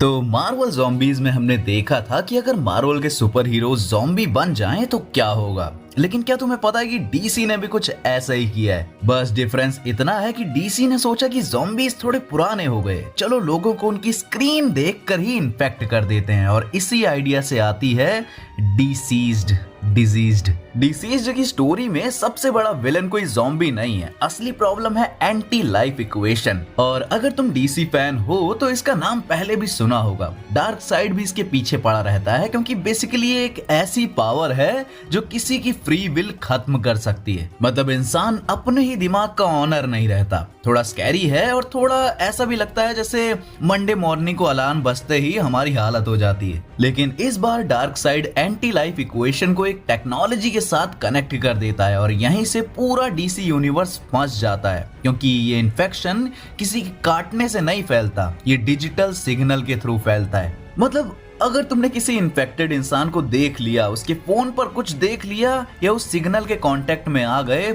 तो Marvel zombies में हमने देखा था कि अगर मार्वल के सुपर हीरो ज़ॉम्बी बन जाएं तो क्या होगा। लेकिन क्या तुम्हें पता है कि डीसी ने भी कुछ ऐसा ही किया है। बस डिफरेंस इतना है कि डीसी ने सोचा कि ज़ॉम्बीज थोड़े पुराने हो गए, चलो लोगों को उनकी स्क्रीन देखकर ही इन्फेक्ट कर देते हैं। और इसी आइडिया से आती है डिसीज्ड की स्टोरी में सबसे बड़ा विलन कोई ज़ॉम्बी नहीं है, असली प्रॉब्लम है एंटी लाइफ इक्वेशन। और अगर तुम डीसी फैन हो तो इसका नाम पहले भी सुना होगा। डार्क साइड भी इसके पीछे पड़ा रहता है, क्योंकि बेसिकली एक ऐसी पावर है जो किसी की फ्री विल खत्म कर सकती है। मतलब इंसान अपने ही दिमाग का ऑनर नहीं रहता। थोड़ा स्कैरी है और थोड़ा ऐसा भी लगता है जैसे मंडे मॉर्निंग को अलार्म बजते ही हमारी हालत हो जाती है। लेकिन इस बार Darkseid anti life equation को एक टेक्नोलॉजी के साथ कनेक्ट कर देता है और यहीं से पूरा डीसी यूनिवर्स फंस जाता है, क्योंकि ये इन्फेक्शन किसी के काटने से नहीं फैलता, ये डिजिटल सिग्नल के थ्रू फैलता है। मतलब अगर तुमने किसी इन्फेक्टेड इंसान को देख लिया, उसके फोन पर कुछ देख लिया या उस सिग्नल के कांटेक्ट में आ गए,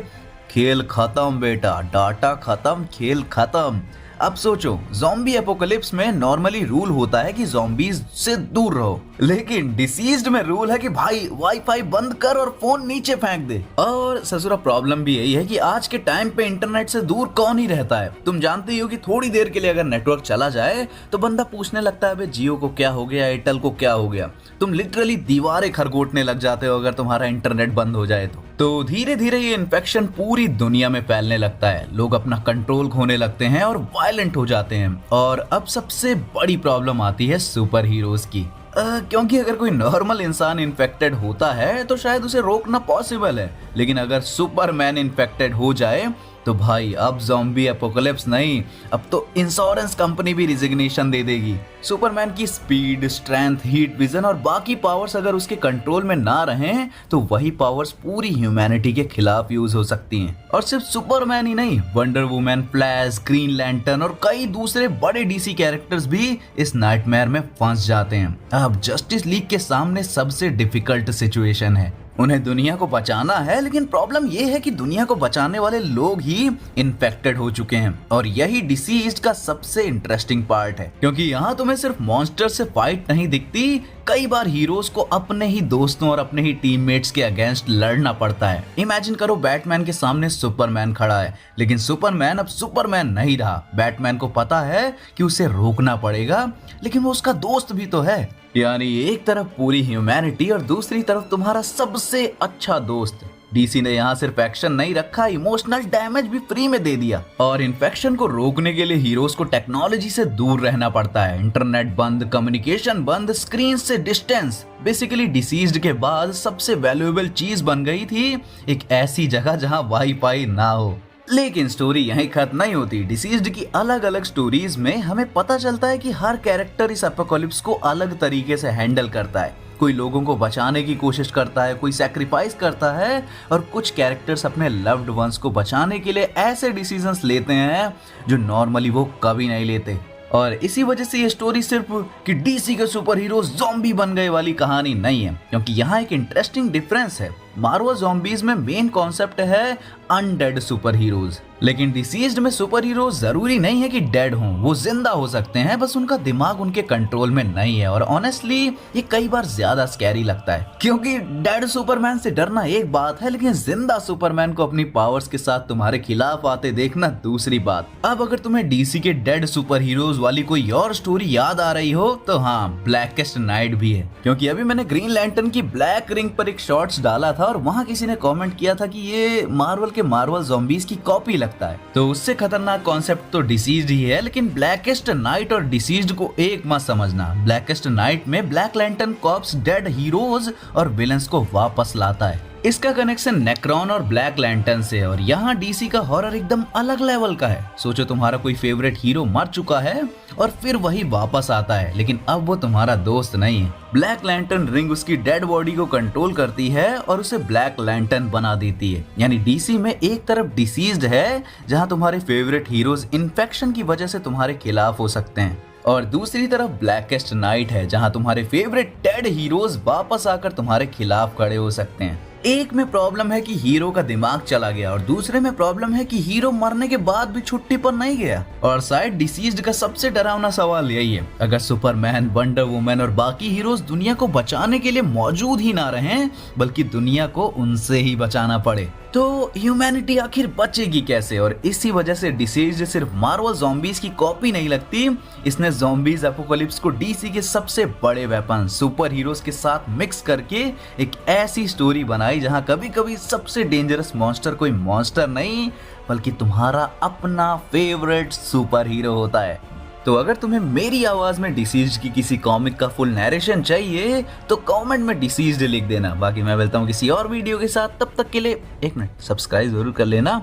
खेल खत्म बेटा, डाटा खत्म, खेल खत्म। अब सोचो, ज़ॉम्बी एपोकलिप्स में नॉर्मली रूल होता है कि ज़ॉम्बीज से दूर रहो, लेकिन डिसीज्ड में रूल है कि भाई वाईफाई बंद कर और फोन नीचे फेंक दे। और ससुरा प्रॉब्लम भी यही है कि आज के टाइम पे इंटरनेट से दूर कौन ही रहता है। तुम जानते ही हो कि थोड़ी देर के लिए अगर नेटवर्क चला जाए तो बंदा पूछने लगता है जियो को क्या हो गया, एयरटेल को क्या हो गया। तुम लिटरली दीवारें खरगोटने लग जाते हो अगर तुम्हारा इंटरनेट बंद हो जाए तो धीरे धीरे ये इन्फेक्शन पूरी दुनिया में फैलने लगता है। लोग अपना कंट्रोल खोने लगते हैं और वायलेंट हो जाते हैं। और अब सबसे बड़ी प्रॉब्लम आती है सुपर हीरोज की, क्योंकि अगर कोई नॉर्मल इंसान इन्फेक्टेड होता है तो शायद उसे रोकना पॉसिबल है, लेकिन अगर सुपरमैन इन्फेक्टेड हो जाए तो भाई अब ज़ॉम्बी एपोकलिप्स नहीं, अब तो इंश्योरेंस कंपनी भी रिजिग्नेशन दे देगी। सुपरमैन की स्पीड, स्ट्रेंथ, हीट विजन और बाकी पावर्स अगर उसके कंट्रोल में ना रहें तो वही पावर्स पूरी ह्यूमैनिटी के खिलाफ यूज हो सकती हैं। और सिर्फ सुपरमैन ही नहीं, wonder woman, flash, green lantern और कई दूसरे बड़े डीसी कैरेक्टर्स भी इस नाइटमेयर में फंस जाते हैं। अब जस्टिस लीग के सामने सबसे डिफिकल्ट सिचुएशन है। उन्हें दुनिया को बचाना है, लेकिन प्रॉब्लम ये है कि दुनिया को बचाने वाले लोग ही इन्फेक्टेड हो चुके हैं। और यही डिसीज्ड का सबसे इंटरेस्टिंग पार्ट है, क्योंकि यहाँ तुम्हें सिर्फ मॉन्स्टर से फाइट नहीं दिखती, कई बार हीरोज को अपने ही दोस्तों और अपने ही टीममेट्स के अगेंस्ट लड़ना पड़ता है। इमेजिन करो, बैटमैन के सामने सुपरमैन खड़ा है, लेकिन सुपरमैन अब सुपरमैन नहीं रहा। बैटमैन को पता है कि उसे रोकना पड़ेगा, लेकिन वो उसका दोस्त भी तो है। यानी एक तरफ पूरी ह्यूमैनिटी और दूसरी तरफ तुम्हारा सबसे अच्छा दोस्त। डीसी ने यहाँ सिर्फ एक्शन नहीं रखा, इमोशनल डैमेज भी फ्री में दे दिया। और इन्फेक्शन को रोकने के लिए हीरोज को टेक्नोलॉजी से दूर रहना पड़ता है। इंटरनेट बंद, कम्युनिकेशन बंद, स्क्रीन से डिस्टेंस। बेसिकली डिसीज्ड के बाद सबसे वैल्यूएबल चीज बन गई थी एक ऐसी जगह जहाँ वाईफाई ना हो। लेकिन स्टोरी यहीं खत्म नहीं होती। डिसीज्ड की अलग अलग स्टोरीज में हमें पता चलता है कि हर कैरेक्टर इस एपोकलिप्स को अलग तरीके से हैंडल करता है। कोई लोगों को बचाने की कोशिश करता है, कोई सैक्रिफाइस करता है, और कुछ कैरेक्टर्स अपने लव्ड वंस को बचाने के लिए ऐसे डिसीजंस लेते हैं जो नॉर्मली वो कभी नहीं लेते। और इसी वजह से ये स्टोरी सिर्फ कि डीसी के सुपर हीरो ज़ॉम्बी बन गए वाली कहानी नहीं है, क्योंकि यहाँ एक इंटरेस्टिंग डिफरेंस है। मार्वल ज़ॉम्बीज में मेन कॉन्सेप्ट है अनडेड सुपर हीरोज, लेकिन डिसीज्ड में सुपर हीरो जरूरी नहीं है कि डेड हों, वो जिंदा हो सकते हैं, बस उनका दिमाग उनके कंट्रोल में नहीं है। और ऑनेस्टली ये कई बार ज्यादा स्कैरी लगता है, क्योंकि डेड सुपरमैन से डरना एक बात है, लेकिन जिंदा सुपरमैन को अपनी पावर्स के साथ तुम्हारे खिलाफ आते देखना दूसरी बात। अब अगर तुम्हें डीसी के डेड सुपर हीरोज वाली कोई और स्टोरी याद आ रही हो तो हाँ, ब्लैकेस्ट नाइट भी है। क्योंकि अभी मैंने ग्रीन लैंटर्न की ब्लैक रिंग पर एक शॉर्ट्स डाला था और वहाँ किसी ने कमेंट किया था कि ये मार्वल के मार्वल ज़ॉम्बीज की कॉपी लगता है। तो उससे खतरनाक कॉन्सेप्ट तो डिसीज्ड ही है, लेकिन ब्लैकेस्ट नाइट और डिसीज्ड को एक मत समझना। ब्लैकेस्ट नाइट में Black Lantern Corps dead heroes और विलन्स को वापस लाता है। इसका कनेक्शन नेक्रॉन और ब्लैक लैंटर्न से है, और यहाँ डीसी का हॉरर एकदम अलग लेवल का है। सोचो तुम्हारा कोई फेवरेट हीरो मर चुका है और फिर वही वापस आता है, लेकिन अब वो तुम्हारा दोस्त नहीं है। ब्लैक लैंटर्न रिंग उसकी डेड बॉडी को कंट्रोल करती है और उसे ब्लैक लैंटर्न बना देती है। यानी डीसी में एक तरफ डिसीज्ड है जहाँ तुम्हारे फेवरेट हीरोज इन्फेक्शन की वजह से तुम्हारे खिलाफ हो सकते हैं, और दूसरी तरफ ब्लैकेस्ट नाइट है जहां तुम्हारे फेवरेट डेड हीरोज वापस आकर तुम्हारे खिलाफ खड़े हो सकते हैं। एक में प्रॉब्लम है कि हीरो का दिमाग चला गया और दूसरे में प्रॉब्लम है कि हीरो मरने के बाद भी छुट्टी पर नहीं गया। और शायद डिसीज्ड का सबसे डरावना सवाल यही है, अगर सुपरमैन, वंडर वुमन और बाकी हीरोज दुनिया को बचाने के लिए मौजूद ही ना रहें बल्कि दुनिया को उनसे ही बचाना पड़े, तो ह्यूमैनिटी आखिर बचेगी कैसे? और इसी वजह से डिसीज्ड सिर्फ मार्वल ज़ॉम्बीज की कॉपी नहीं लगती, इसने ज़ॉम्बीज एपोकलिप्स को डीसी के सबसे बड़े वेपन सुपर हीरोज के साथ मिक्स करके एक ऐसी स्टोरी बनाई जहां कभी कभी सबसे डेंजरस मॉन्स्टर कोई मॉन्स्टर नहीं बल्कि तुम्हारा अपना फेवरेट सुपर हीरो होता है। तो अगर तुम्हें मेरी आवाज में डिसीज्ड की किसी कॉमिक का फुल नैरेशन चाहिए तो कमेंट में डिसीज्ड लिख देना। बाकी मैं मिलता हूँ किसी और वीडियो के साथ, तब तक के लिए एक मिनट सब्सक्राइब जरूर कर लेना।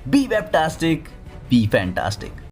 Be webtastic, be fantastic.